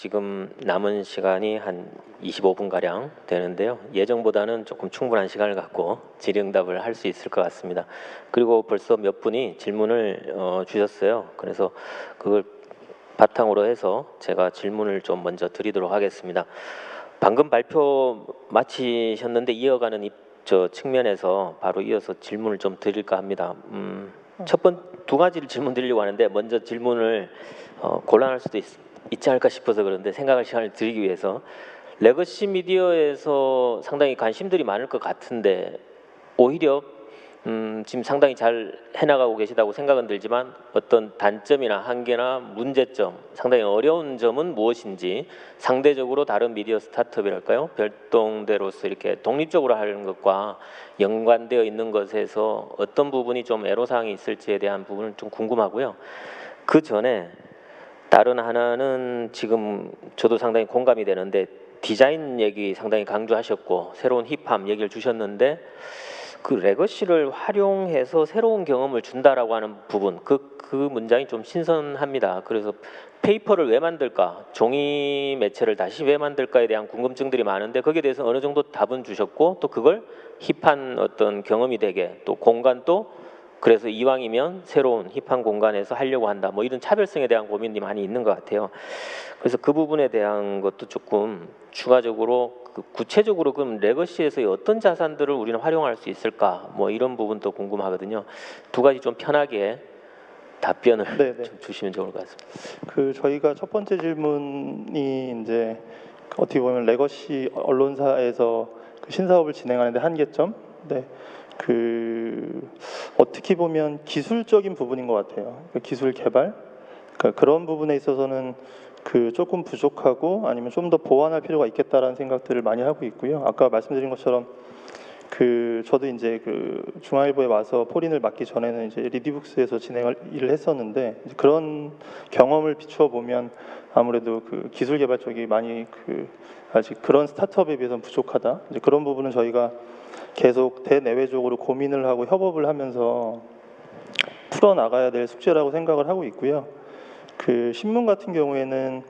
지금 남은 시간이 한 25분 가량 되는데요. 예정보다는 조금 충분한 시간을 갖고 질의응답을 할 수 있을 것 같습니다. 그리고 벌써 몇 분이 질문을 주셨어요. 그래서 그걸 바탕으로 해서 제가 질문을 좀 먼저 드리도록 하겠습니다. 방금 발표 마치셨는데 이어가는 측면에서 바로 이어서 질문을 좀 드릴까 합니다. 두 가지를 질문 드리려고 하는데 먼저 질문을 곤란할 수도 있지 않을까 싶어서 그런데 생각할 시간을 드리기 위해서 레거시 미디어에서 상당히 관심들이 많을 것 같은데 오히려 지금 상당히 잘 해나가고 계시다고 생각은 들지만 어떤 단점이나 한계나 문제점, 상당히 어려운 점은 무엇인지 상대적으로 다른 미디어 스타트업이랄까요? 별동대로서 이렇게 독립적으로 하는 것과 연관되어 있는 것에서 어떤 부분이 좀 애로사항이 있을지에 대한 부분은 좀 궁금하고요. 그 전에 다른 하나는 지금 저도 상당히 공감이 되는데 디자인 얘기 상당히 강조하셨고 새로운 힙합 얘기를 주셨는데 그 레거시를 활용해서 새로운 경험을 준다라고 하는 부분 그 문장이 좀 신선합니다. 그래서 페이퍼를 왜 만들까, 종이 매체를 다시 왜 만들까에 대한 궁금증들이 많은데 거기에 대해서 어느 정도 답은 주셨고 또 그걸 힙한 어떤 경험이 되게 또 공간도 그래서 이왕이면 새로운 힙한 공간에서 하려고 한다. 뭐 이런 차별성에 대한 고민이 많이 있는 것 같아요. 그래서 그 부분에 대한 것도 조금 추가적으로 구체적으로 그럼 레거시에서의 어떤 자산들을 우리는 활용할 수 있을까? 뭐 이런 부분도 궁금하거든요. 두 가지 좀 편하게 답변을 좀 주시면 좋을 것 같습니다. 저희가 첫 번째 질문이 이제 어떻게 보면 레거시 언론사에서 그 신사업을 진행하는데 한계점. 네. 어떻게 보면 기술적인 부분인 것 같아요. 기술 개발. 그러니까 그런 부분에 있어서는 조금 부족하고 아니면 좀 더 보완할 필요가 있겠다라는 생각들을 많이 하고 있고요. 아까 말씀드린 것처럼 저도 이제 중앙일보에 와서 포린을 맡기 전에는 이제 리디북스에서 일을 했었는데 그런 경험을 비추어 보면 아무래도 기술 개발 쪽이 많이 아직 그런 스타트업에 비해서는 부족하다. 이제 그런 부분은 저희가 계속 대내외적으로 고민을 하고 협업을 하면서 풀어 나가야 될 숙제라고 생각을 하고 있고요. 신문 같은 경우에는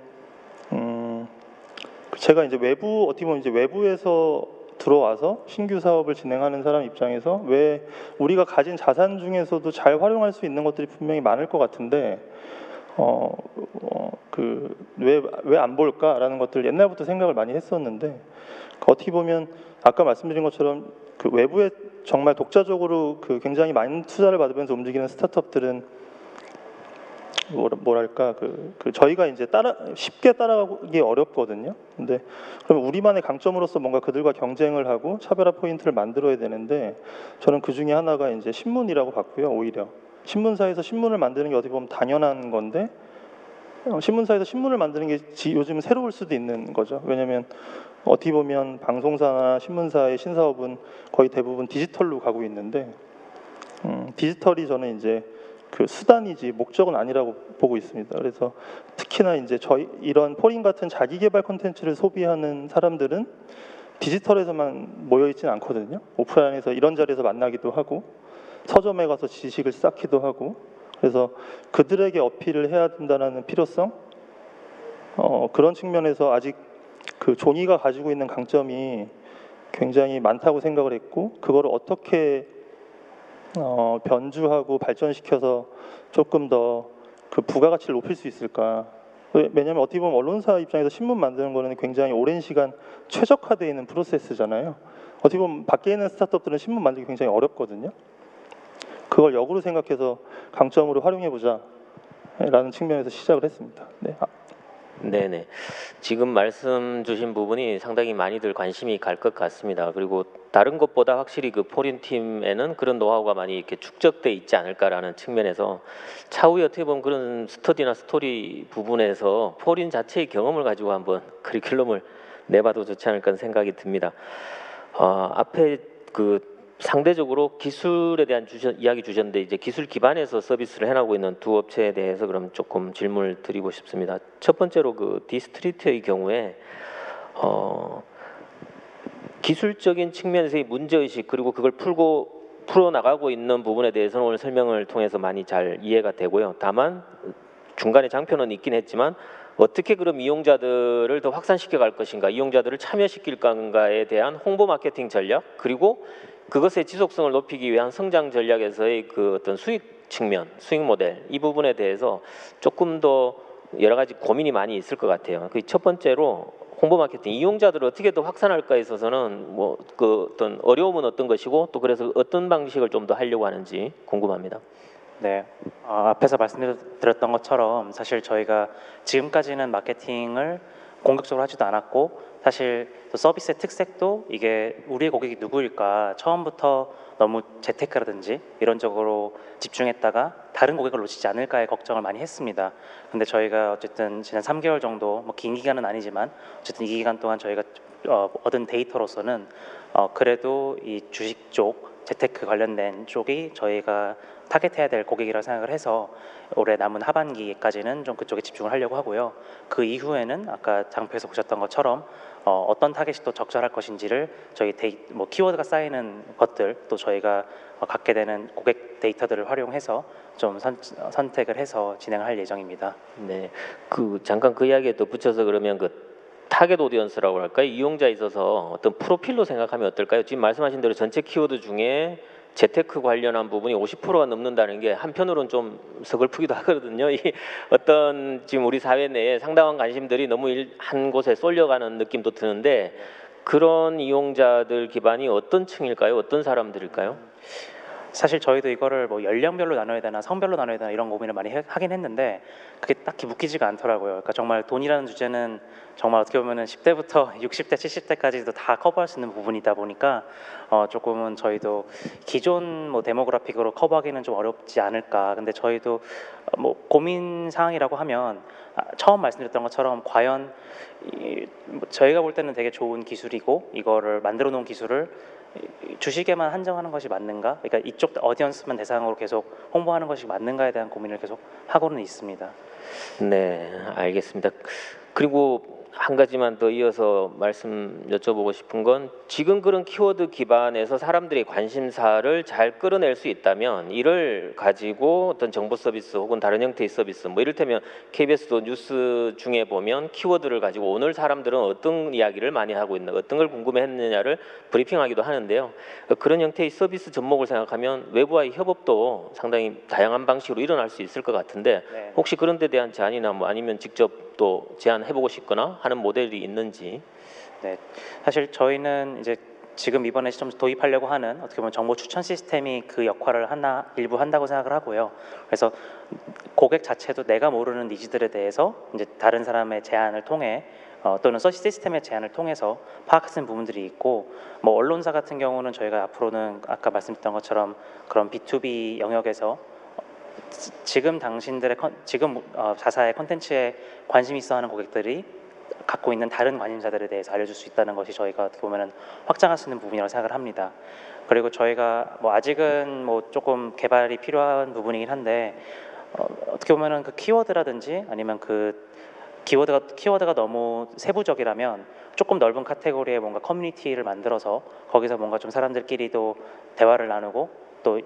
제가 이제 어떻게 보면 이제 외부에서 들어와서 신규 사업을 진행하는 사람 입장에서 왜 우리가 가진 자산 중에서도 잘 활용할 수 있는 것들이 분명히 많을 것 같은데 왜 안 볼까라는 것들 옛날부터 생각을 많이 했었는데 어떻게 보면 아까 말씀드린 것처럼 외부에 정말 독자적으로 굉장히 많은 투자를 받으면서 움직이는 스타트업들은 뭐랄까 저희가 이제 쉽게 따라가기 어렵거든요. 근데 그럼 우리만의 강점으로서 뭔가 그들과 경쟁을 하고 차별화 포인트를 만들어야 되는데 저는 그 중에 하나가 이제 신문이라고 봤고요. 오히려 신문사에서 신문을 만드는 게 어떻게 보면 당연한 건데 신문사에서 신문을 만드는 게 요즘 새로울 수도 있는 거죠. 왜냐하면 어떻게 보면 방송사나 신문사의 신사업은 거의 대부분 디지털로 가고 있는데 디지털이 저는 이제 수단이지 목적은 아니라고 보고 있습니다. 그래서 특히나 이제 이런 포린 같은 자기 개발 콘텐츠를 소비하는 사람들은 디지털에서만 모여 있지는 않거든요. 오프라인에서 이런 자리에서 만나기도 하고 서점에 가서 지식을 쌓기도 하고 그래서 그들에게 어필을 해야 된다는 필요성 그런 측면에서 아직 종이가 가지고 있는 강점이 굉장히 많다고 생각을 했고 그거를 어떻게 변주하고 발전시켜서 조금 더 부가가치를 높일 수 있을까? 왜냐하면 어떻게 보면 언론사 입장에서 신문 만드는 거는 굉장히 오랜 시간 최적화되어 있는 프로세스잖아요. 어떻게 보면 밖에 있는 스타트업들은 신문 만들기 굉장히 어렵거든요. 그걸 역으로 생각해서 강점으로 활용해보자 라는 측면에서 시작을 했습니다. 네. 네네. 지금 말씀 주신 부분이 상당히 많이들 관심이 갈 것 같습니다. 그리고 다른 것보다 확실히 포린 팀에는 그런 노하우가 많이 이렇게 축적돼 있지 않을까라는 측면에서 차후에 어떻게 보면 그런 스터디나 스토리 부분에서 포린 자체의 경험을 가지고 한번 커리큘럼을 내봐도 좋지 않을까 하는 생각이 듭니다. 앞에 상대적으로 기술에 대한 이야기 주셨는데 이제 기술 기반에서 서비스를 해나가고 있는 두 업체에 대해서 그럼 조금 질문을 드리고 싶습니다. 첫 번째로 디스트리트의 경우에 기술적인 측면에서의 문제의식 그리고 그걸 풀어나가고 있는 부분에 대해서는 오늘 설명을 통해서 많이 잘 이해가 되고요. 다만 중간에 장표는 있긴 했지만 어떻게 그럼 이용자들을 더 확산시켜 갈 것인가, 이용자들을 참여시킬 건가에 대한 홍보 마케팅 전략, 그리고 그것의 지속성을 높이기 위한 성장 전략에서의 그 어떤 수익 측면, 수익 모델, 이 부분에 대해서 조금 더 여러 가지 고민이 많이 있을 것 같아요. 그 첫 번째로 홍보 마케팅, 이용자들을 어떻게 더 확산할까에 있어서는 뭐 그 어떤 어려움은 어떤 것이고, 또 그래서 어떤 방식을 좀 더 하려고 하는지 궁금합니다. 네, 앞에서 말씀드렸던 것처럼 사실 저희가 지금까지는 마케팅을 공격적으로 하지도 않았고, 사실 또 서비스의 특색도 이게 우리의 고객이 누구일까 처음부터 너무 재테크라든지 이런 쪽으로 집중했다가 다른 고객을 놓치지 않을까의 걱정을 많이 했습니다. 근데 저희가 어쨌든 지난 3개월 정도, 뭐 긴 기간은 아니지만 어쨌든 이 기간 동안 저희가 얻은 데이터로서는 그래도 이 주식 쪽, 재테크 관련된 쪽이 저희가 타겟해야 될 고객이라고 생각을 해서 올해 남은 하반기까지는 좀 그쪽에 집중을 하려고 하고요. 그 이후에는 아까 장표에서 보셨던 것처럼 어떤 타겟이 또 적절할 것인지를 저희 뭐 키워드가 쌓이는 것들, 또 저희가 갖게 되는 고객 데이터들을 활용해서 좀 선택을 해서 진행을 할 예정입니다. 네, 그 잠깐 그 이야기에 더 붙여서 그러면 그 타겟 오디언스라고 할까요? 이용자에 있어서 어떤 프로필로 생각하면 어떨까요? 지금 말씀하신 대로 전체 키워드 중에 재테크 관련한 부분이 50%가 넘는다는 게 한편으로는 좀 서글프기도 하거든요. 이 어떤 지금 우리 사회 내에 상당한 관심들이 너무 한 곳에 쏠려가는 느낌도 드는데, 그런 이용자들 기반이 어떤 층일까요? 어떤 사람들일까요? 사실 저희도 이거를 뭐 연령별로 나눠야 되나 성별로 나눠야 되나 이런 고민을 많이 하긴 했는데 그게 딱히 묶이지가 않더라고요. 그러니까 정말 돈이라는 주제는 정말 어떻게 보면은 10대부터 60대, 70대까지도 다 커버할 수 있는 부분이다 보니까 조금은 저희도 기존 뭐 데모그래픽으로 커버하기는 좀 어렵지 않을까. 근데 저희도 뭐 고민 사항이라고 하면 처음 말씀드렸던 것처럼 과연 뭐 저희가 볼 때는 되게 좋은 기술이고 이거를 만들어 놓은 기술을 주식에만 한정하는 것이 맞는가? 그러니까 이쪽 어디언스만 대상으로 계속 홍보하는 것이 맞는가에 대한 고민을 계속 하고는 있습니다. 네, 알겠습니다. 그리고 한 가지만 더 이어서 말씀 여쭤보고 싶은 건, 지금 그런 키워드 기반에서 사람들의 관심사를 잘 끌어낼 수 있다면 이를 가지고 어떤 정보 서비스 혹은 다른 형태의 서비스, 뭐 이를테면 KBS도 뉴스 중에 보면 키워드를 가지고 오늘 사람들은 어떤 이야기를 많이 하고 있나, 어떤 걸 궁금해했느냐를 브리핑하기도 하는데요. 그런 형태의 서비스 접목을 생각하면 외부와의 협업도 상당히 다양한 방식으로 일어날 수 있을 것 같은데, 네. 혹시 그런 데 대한 제안이나 뭐 아니면 직접 또 제안해보고 싶거나 하는 모델이 있는지. 네, 사실 저희는 이제 지금 이번에 좀 도입하려고 하는 어떻게 보면 정보 추천 시스템이 그 역할을 일부 한다고 생각을 하고요. 그래서 고객 자체도 내가 모르는 니즈들에 대해서 이제 다른 사람의 제안을 통해 또는 서치 시스템의 제안을 통해서 파악할 수 있는 부분들이 있고, 뭐 언론사 같은 경우는 저희가 앞으로는 아까 말씀드렸던 것처럼 그런 B2B 영역에서 지금 당신들의 자사의 콘텐츠에 관심 있어하는 고객들이 갖고 있는 다른 관심사들에 대해서 알려줄 수 있다는 것이 저희가 어떻게 보면은 확장할 수 있는 부분이라고 생각을 합니다. 그리고 저희가 뭐 아직은 뭐 조금 개발이 필요한 부분이긴 한데 어떻게 보면은 그 키워드라든지 아니면 그 키워드가 너무 세부적이라면 조금 넓은 카테고리에 뭔가 커뮤니티를 만들어서 거기서 뭔가 좀 사람들끼리도 대화를 나누고, 또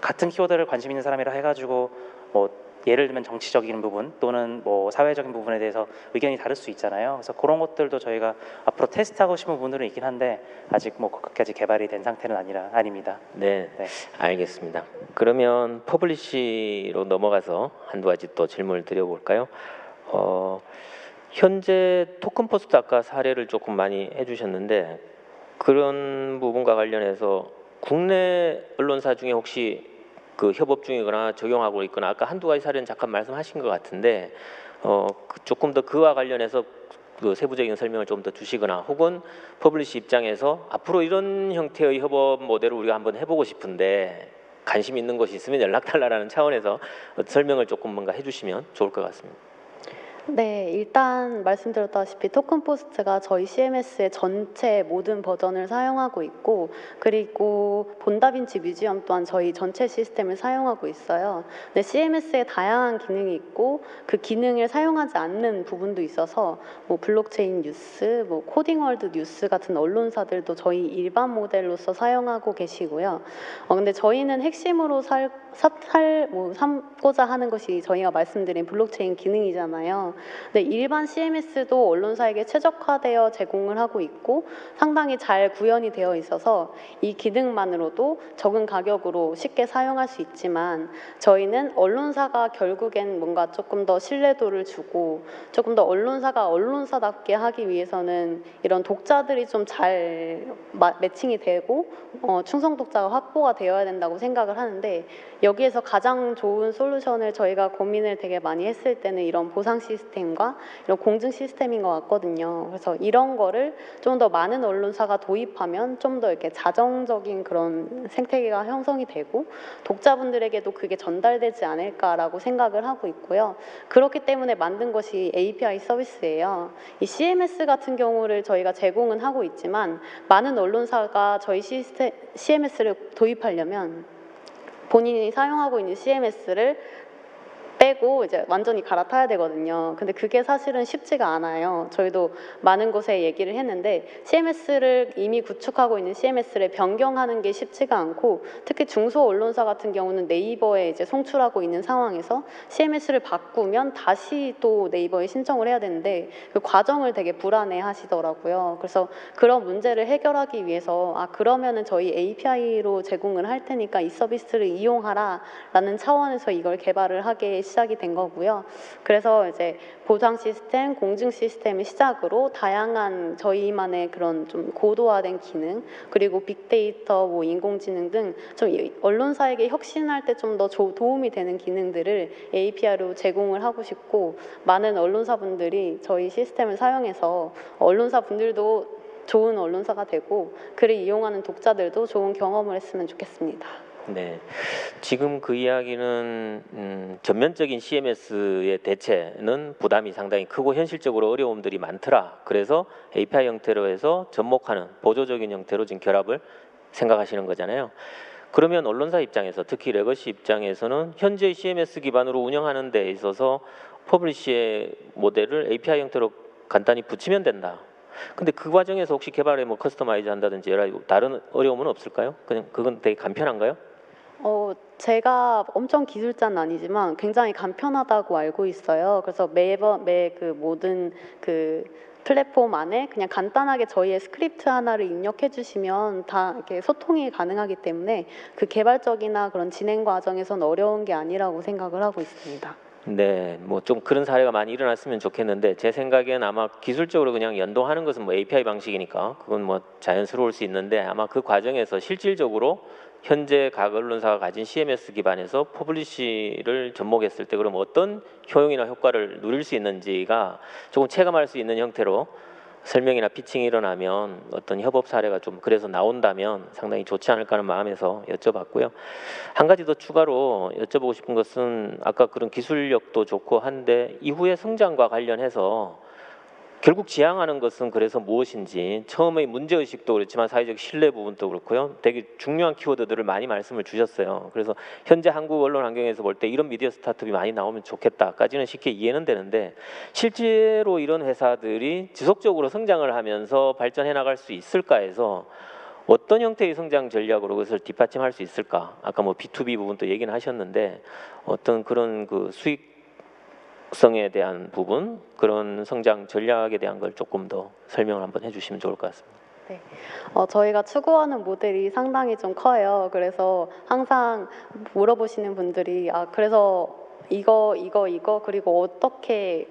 같은 키워드를 관심 있는 사람이라 해가지고 뭐 예를 들면 정치적인 부분 또는 뭐 사회적인 부분에 대해서 의견이 다를 수 있잖아요. 그래서 그런 것들도 저희가 앞으로 테스트하고 싶은 부분들은 있긴 한데 아직 뭐 그까지 개발이 된 상태는 아닙니다. 네, 네. 알겠습니다. 그러면 퍼블리시로 넘어가서 한두 가지 또 질문을 드려볼까요? 현재 토큰 포스트 아까 사례를 조금 많이 해주셨는데, 그런 부분과 관련해서 국내 언론사 중에 혹시 그 협업 중이거나 적용하고 있거나, 아까 한두 가지 사례는 잠깐 말씀하신 것 같은데 조금 더 그와 관련해서 그 세부적인 설명을 좀 더 주시거나, 혹은 퍼블리시 입장에서 앞으로 이런 형태의 협업 모델을 우리가 한번 해보고 싶은데 관심 있는 것이 있으면 연락 달라라는 차원에서 설명을 조금 뭔가 해주시면 좋을 것 같습니다. 네, 일단 말씀드렸다시피 토큰포스트가 저희 CMS의 전체 모든 버전을 사용하고 있고, 그리고 본다빈치 뮤지엄 또한 저희 전체 시스템을 사용하고 있어요. 근데 CMS에 다양한 기능이 있고 그 기능을 사용하지 않는 부분도 있어서 뭐 블록체인 뉴스, 뭐 코딩월드 뉴스 같은 언론사들도 저희 일반 모델로서 사용하고 계시고요. 근데 저희는 핵심으로 삼고자 하는 것이 저희가 말씀드린 블록체인 기능이잖아요. 있거든요. 근데 일반 CMS도 언론사에게 최적화되어 제공을 하고 있고 상당히 잘 구현이 되어 있어서 이 기능만으로도 적은 가격으로 쉽게 사용할 수 있지만 저희는 언론사가 결국엔 뭔가 조금 더 신뢰도를 주고 조금 더 언론사가 언론사답게 하기 위해서는 이런 독자들이 좀 잘 매칭이 되고 충성 독자가 확보가 되어야 된다고 생각을 하는데 여기에서 가장 좋은 솔루션을 저희가 고민을 되게 많이 했을 때는 이런 보상 시스템과 이런 공증 시스템인 것 같거든요. 그래서 이런 거를 좀 더 많은 언론사가 도입하면 좀 더 이렇게 자정적인 그런 생태계가 형성이 되고 독자분들에게도 그게 전달되지 않을까라고 생각을 하고 있고요. 그렇기 때문에 만든 것이 API 서비스예요. 이 CMS 같은 경우를 저희가 제공은 하고 있지만 많은 언론사가 저희 CMS를 도입하려면 본인이 사용하고 있는 CMS를 빼고 이제 완전히 갈아타야 되거든요. 근데 그게 사실은 쉽지가 않아요. 저희도 많은 곳에 얘기를 했는데 CMS를 이미 구축하고 있는 CMS를 변경하는 게 쉽지가 않고 특히 중소 언론사 같은 경우는 네이버에 이제 송출하고 있는 상황에서 CMS를 바꾸면 다시 또 네이버에 신청을 해야 되는데 그 과정을 되게 불안해 하시더라고요. 그래서 그런 문제를 해결하기 위해서 그러면은 저희 API로 제공을 할 테니까 이 서비스를 이용하라 라는 차원에서 이걸 개발을 하게 시작이 된 거고요. 그래서 이제 보상 시스템, 공증 시스템을 시작으로 다양한 저희만의 그런 좀 고도화된 기능, 그리고 빅데이터, 뭐 인공지능 등 좀 언론사에게 혁신할 때 좀 더 도움이 되는 기능들을 API로 제공을 하고 싶고 많은 언론사분들이 저희 시스템을 사용해서 언론사분들도 좋은 언론사가 되고 글을 이용하는 독자들도 좋은 경험을 했으면 좋겠습니다. 네, 지금 그 이야기는 전면적인 CMS의 대체는 부담이 상당히 크고 현실적으로 어려움들이 많더라. 그래서 API 형태로 해서 접목하는 보조적인 형태로 지금 결합을 생각하시는 거잖아요. 그러면 언론사 입장에서 특히 레거시 입장에서는 현재 CMS 기반으로 운영하는 데 있어서 퍼블리시의 모델을 API 형태로 간단히 붙이면 된다. 근데 그 과정에서 혹시 개발에 뭐 커스터마이즈 한다든지 여러 다른 어려움은 없을까요? 그냥 그건 되게 간편한가요? 제가 엄청 기술자는 아니지만 굉장히 간편하다고 알고 있어요. 그래서 매 그 모든 그 플랫폼 안에 그냥 간단하게 저희의 스크립트 하나를 입력해 주시면 다 이렇게 소통이 가능하기 때문에 그 개발적이나 그런 진행 과정에선 어려운 게 아니라고 생각을 하고 있습니다. 네, 뭐 좀 그런 사례가 많이 일어났으면 좋겠는데 제 생각엔 아마 기술적으로 그냥 연동하는 것은 뭐 API 방식이니까 그건 뭐 자연스러울 수 있는데 아마 그 과정에서 실질적으로 현재 각 언론사가 가진 CMS 기반에서 퍼블리시를 접목했을 때 그럼 어떤 효용이나 효과를 누릴 수 있는지가 조금 체감할 수 있는 형태로 설명이나 피칭이 일어나면 어떤 협업 사례가 좀 그래서 나온다면 상당히 좋지 않을까 하는 마음에서 여쭤봤고요. 한 가지 더 추가로 여쭤보고 싶은 것은 아까 그런 기술력도 좋고 한데 이후의 성장과 관련해서 결국 지향하는 것은 그래서 무엇인지 처음의 문제의식도 그렇지만 사회적 신뢰 부분도 그렇고요. 되게 중요한 키워드들을 많이 말씀을 주셨어요. 그래서 현재 한국 언론 환경에서 볼 때 이런 미디어 스타트업이 많이 나오면 좋겠다까지는 쉽게 이해는 되는데 실제로 이런 회사들이 지속적으로 성장을 하면서 발전해 나갈 수 있을까 해서 어떤 형태의 성장 전략으로 그것을 뒷받침할 수 있을까? 아까 뭐 B2B 부분도 얘기는 하셨는데 어떤 그런 그 수익성에 대한 부분, 그런 성장 전략에 대한 걸 조금 더 설명을 한번 해주시면 좋을 것 같습니다. 네, 저희가 추구하는 모델이 상당히 좀 커요. 그래서 항상 물어보시는 분들이 그래서 이거 그리고 어떻게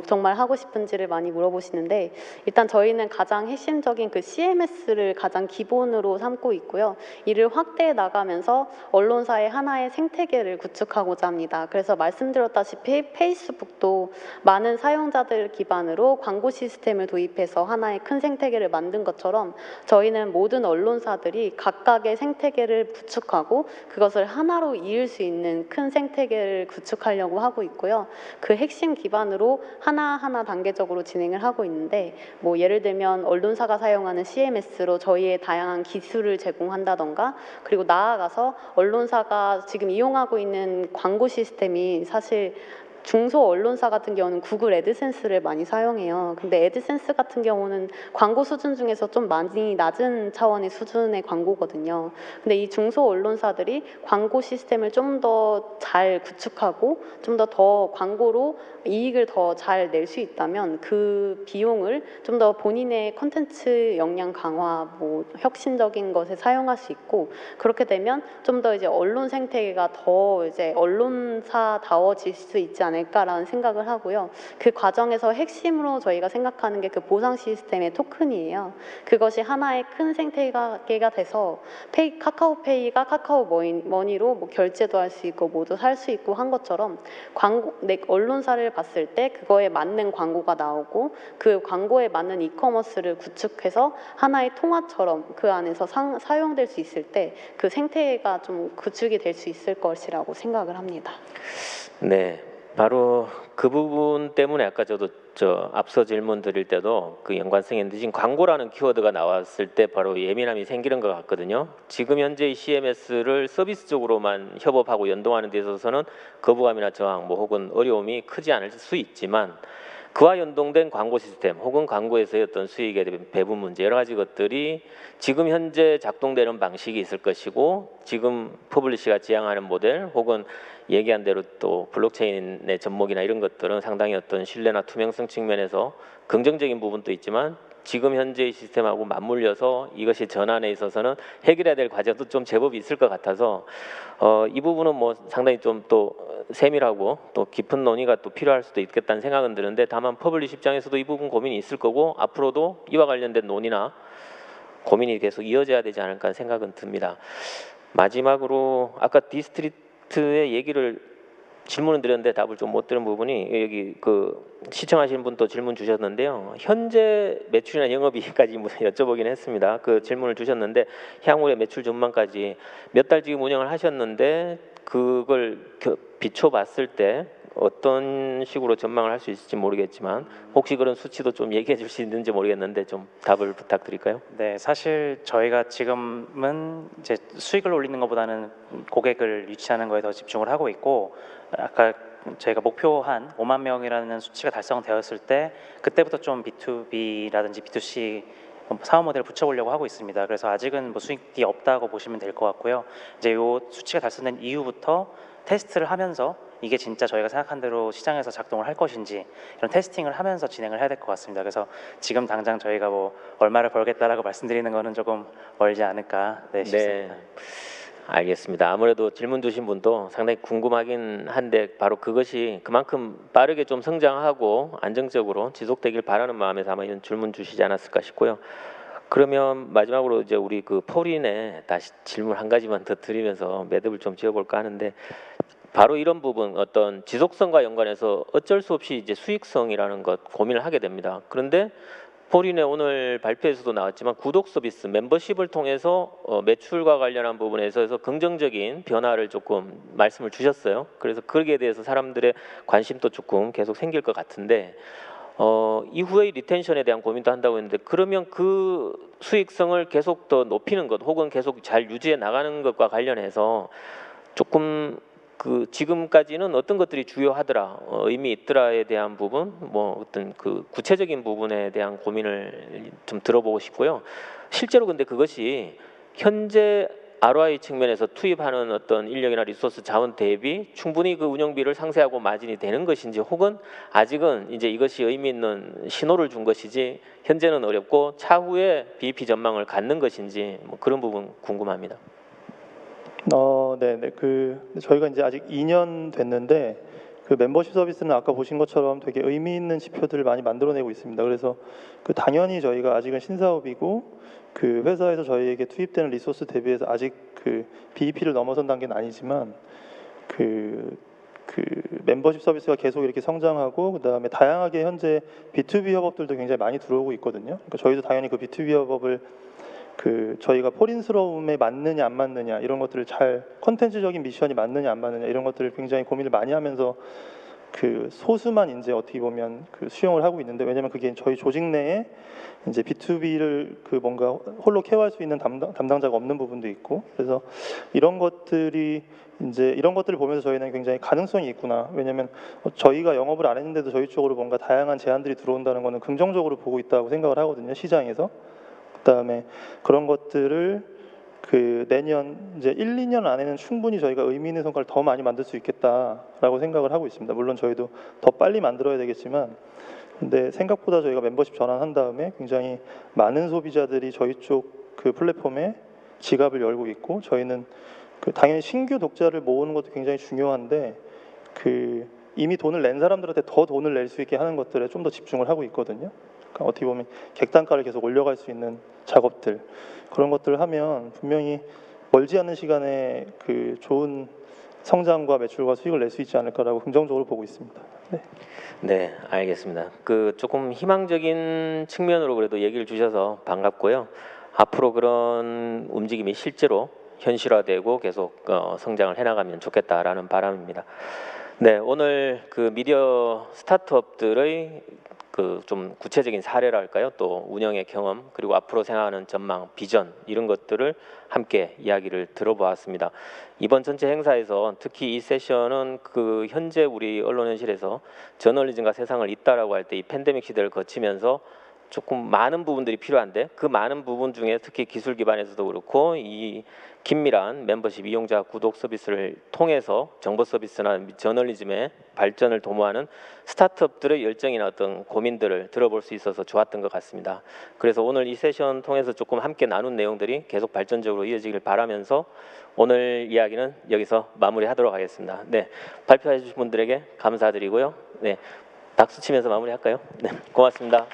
정말 하고 싶은지를 많이 물어보시는데 일단 저희는 가장 핵심적인 그 CMS를 가장 기본으로 삼고 있고요. 이를 확대해 나가면서 언론사의 하나의 생태계를 구축하고자 합니다. 그래서 말씀드렸다시피 페이스북도 많은 사용자들 기반으로 광고 시스템을 도입해서 하나의 큰 생태계를 만든 것처럼 저희는 모든 언론사들이 각각의 생태계를 구축하고 그것을 하나로 이을 수 있는 큰 생태계를 구축하려고 하고 있고요. 그 핵심 기반으로 하나하나 단계적으로 진행을 하고 있는데 뭐 예를 들면 언론사가 사용하는 CMS로 저희의 다양한 기술을 제공한다던가 그리고 나아가서 언론사가 지금 이용하고 있는 광고 시스템이 사실 중소 언론사 같은 경우는 구글 애드센스를 많이 사용해요. 근데 애드센스 같은 경우는 광고 수준 중에서 좀 많이 낮은 차원의 수준의 광고거든요. 근데 이 중소 언론사들이 광고 시스템을 좀 더 잘 구축하고 좀 더 광고로 이익을 더 잘 낼 수 있다면 그 비용을 좀 더 본인의 콘텐츠 역량 강화, 뭐 혁신적인 것에 사용할 수 있고, 그렇게 되면 좀 더 이제 언론 생태계가 더 이제 언론사다워질 수 있지 않을까라는 생각을 하고요. 그 과정에서 핵심으로 저희가 생각하는 게 그 보상 시스템의 토큰이에요. 그것이 하나의 큰 생태계가 돼서 카카오페이가 카카오머니로 뭐 결제도 할 수 있고 모두 살 수 있고 한 것처럼 언론사를 봤을 때 그거에 맞는 광고가 나오고 그 광고에 맞는 이커머스를 구축해서 하나의 통화처럼 그 안에서 사용될 수 있을 때 그 생태계가 좀 구축이 될 수 있을 것이라고 생각을 합니다. 네, 바로 그 부분 때문에 아까 저도 앞서 질문 드릴 때도 그 연관성이 있는데, 지금 광고라는 키워드가 나왔을 때 바로 예민함이 생기는 것 같거든요. 지금 현재 이 CMS를 서비스적으로만 협업하고 연동하는 데 있어서는 거부감이나 저항 뭐 혹은 어려움이 크지 않을 수 있지만, 그와 연동된 광고 시스템 혹은 광고에서의 어떤 수익의 배분 문제, 여러 가지 것들이 지금 현재 작동되는 방식이 있을 것이고, 지금 퍼블리시가 지향하는 모델 혹은 얘기한 대로 또 블록체인의 접목이나 이런 것들은 상당히 어떤 신뢰나 투명성 측면에서 긍정적인 부분도 있지만, 지금 현재의 시스템하고 맞물려서 이것이 전환에 있어서는 해결해야 될 과제도 좀 제법 있을 것 같아서 이 부분은 뭐 상당히 좀 또 세밀하고 또 깊은 논의가 또 필요할 수도 있겠다는 생각은 드는데, 다만 퍼블리시 입장에서도 이 부분 고민이 있을 거고 앞으로도 이와 관련된 논의나 고민이 계속 이어져야 되지 않을까 하는 생각은 듭니다. 마지막으로 아까 디스트리트의 질문을 드렸는데 답을 좀 못 들은 부분이, 여기 그 시청하시는 분 또 질문 주셨는데요. 현재 매출이나 영업이익까지 여쭤보긴 했습니다. 그 질문을 주셨는데 향후의 매출 전망까지 몇 달 지금 운영을 하셨는데 그걸 비춰봤을 때 어떤 식으로 전망을 할 수 있을지 모르겠지만, 혹시 그런 수치도 좀 얘기해 줄 수 있는지 모르겠는데 좀 답을 부탁드릴까요? 네, 사실 저희가 지금은 이제 수익을 올리는 것보다는 고객을 유치하는 거에 더 집중을 하고 있고, 아까 저희가 목표한 5만 명이라는 수치가 달성되었을 때 그때부터 좀 B2B라든지 B2C 사업 모델을 붙여보려고 하고 있습니다. 그래서 아직은 뭐 수익이 없다고 보시면 될 것 같고요. 이제 요 수치가 달성된 이후부터 테스트를 하면서 이게 진짜 저희가 생각한 대로 시장에서 작동을 할 것인지 이런 테스팅을 하면서 진행을 해야 될 것 같습니다. 그래서 지금 당장 저희가 뭐 얼마를 벌겠다라고 말씀드리는 거는 조금 멀지 않을까 싶습니다. 알겠습니다. 아무래도 질문 주신 분도 상당히 궁금하긴 한데, 바로 그것이 그만큼 빠르게 좀 성장하고 안정적으로 지속되길 바라는 마음에서 아마 이런 질문 주시지 않았을까 싶고요. 그러면 마지막으로 이제 우리 그 포린에 다시 질문 한 가지만 더 드리면서 매듭을 좀 지어볼까 하는데, 바로 이런 부분, 어떤 지속성과 연관해서 어쩔 수 없이 이제 수익성이라는 것 고민을 하게 됩니다. 그런데 포린의 오늘 발표에서도 나왔지만 구독 서비스, 멤버십을 통해서 매출과 관련한 부분에 있어서 긍정적인 변화를 조금 말씀을 주셨어요. 그래서 거기에 대해서 사람들의 관심도 조금 계속 생길 것 같은데, 이후의 리텐션에 대한 고민도 한다고 했는데, 그러면 그 수익성을 계속 더 높이는 것 혹은 계속 잘 유지해 나가는 것과 관련해서 조금 그 지금까지는 어떤 것들이 주요하더라, 의미 있더라에 대한 부분, 뭐 어떤 그 구체적인 부분에 대한 고민을 좀 들어보고 싶고요. 실제로 근데 그것이 현재 ROI 측면에서 투입하는 어떤 인력이나 리소스 자원 대비 충분히 그 운영비를 상쇄하고 마진이 되는 것인지, 혹은 아직은 이제 이것이 의미 있는 신호를 준 것이지 현재는 어렵고 차후에 BEP 전망을 갖는 것인지, 뭐 그런 부분 궁금합니다. 네. 저희가 이제 아직 2년 됐는데 그 멤버십 서비스는 아까 보신 것처럼 되게 의미 있는 지표들을 많이 만들어내고 있습니다. 그래서 그 당연히 저희가 아직은 신사업이고 그 회사에서 저희에게 투입되는 리소스 대비해서 아직 그 BEP를 넘어선 단계는 아니지만 그 멤버십 서비스가 계속 이렇게 성장하고, 그다음에 다양하게 현재 B2B 협업들도 굉장히 많이 들어오고 있거든요. 그러니까 저희도 당연히 그 B2B 협업을 저희가 포린스러움에 맞느냐 안 맞느냐 이런 것들을 잘, 컨텐츠적인 미션이 맞느냐 안 맞느냐 이런 것들을 굉장히 고민을 많이 하면서 그 소수만 이제 어떻게 보면 그 수용을 하고 있는데, 왜냐면 그게 저희 조직 내에 이제 B2B를 그 뭔가 홀로 케어할 수 있는 담당자가 없는 부분도 있고, 그래서 이런 것들이 이제 이런 것들을 보면서 저희는 굉장히 가능성이 있구나. 왜냐면 저희가 영업을 안 했는데도 저희 쪽으로 뭔가 다양한 제안들이 들어온다는 거는 긍정적으로 보고 있다고 생각을 하거든요, 시장에서. 그다음에 그런 것들을 그 내년 이제 1, 2년 안에는 충분히 저희가 의미 있는 성과를 더 많이 만들 수 있겠다라고 생각을 하고 있습니다. 물론 저희도 더 빨리 만들어야 되겠지만, 근데 생각보다 저희가 멤버십 전환한 다음에 굉장히 많은 소비자들이 저희 쪽 그 플랫폼에 지갑을 열고 있고, 저희는 그 당연히 신규 독자를 모으는 것도 굉장히 중요한데, 그 이미 돈을 낸 사람들한테 더 돈을 낼 수 있게 하는 것들에 좀 더 집중을 하고 있거든요. 그러니까 어떻게 보면 객단가를 계속 올려갈 수 있는 작업들, 그런 것들을 하면 분명히 멀지 않은 시간에 그 좋은 성장과 매출과 수익을 낼 수 있지 않을까라고 긍정적으로 보고 있습니다. 네. 네, 알겠습니다. 그 조금 희망적인 측면으로 그래도 얘기를 주셔서 반갑고요. 앞으로 그런 움직임이 실제로 현실화되고 계속 성장을 해나가면 좋겠다라는 바람입니다. 네, 오늘 그 미디어 스타트업들의 그 좀 구체적인 사례랄까요? 또 운영의 경험, 그리고 앞으로 생각하는 전망, 비전, 이런 것들을 함께 이야기를 들어보았습니다. 이번 전체 행사에서 특히 이 세션은 그 현재 우리 언론 현실에서 저널리즘과 세상을 잇따라고 할 때 이 팬데믹 시대를 거치면서 조금 많은 부분들이 필요한데, 그 많은 부분 중에 특히 기술 기반에서도 그렇고 이 긴밀한 멤버십 이용자 구독 서비스를 통해서 정보 서비스나 저널리즘의 발전을 도모하는 스타트업들의 열정이나 어떤 고민들을 들어볼 수 있어서 좋았던 것 같습니다. 그래서 오늘 이 세션 통해서 조금 함께 나눈 내용들이 계속 발전적으로 이어지길 바라면서 오늘 이야기는 여기서 마무리하도록 하겠습니다. 네, 발표해 주신 분들에게 감사드리고요. 네, 박수 치면서 마무리할까요? 네, 고맙습니다.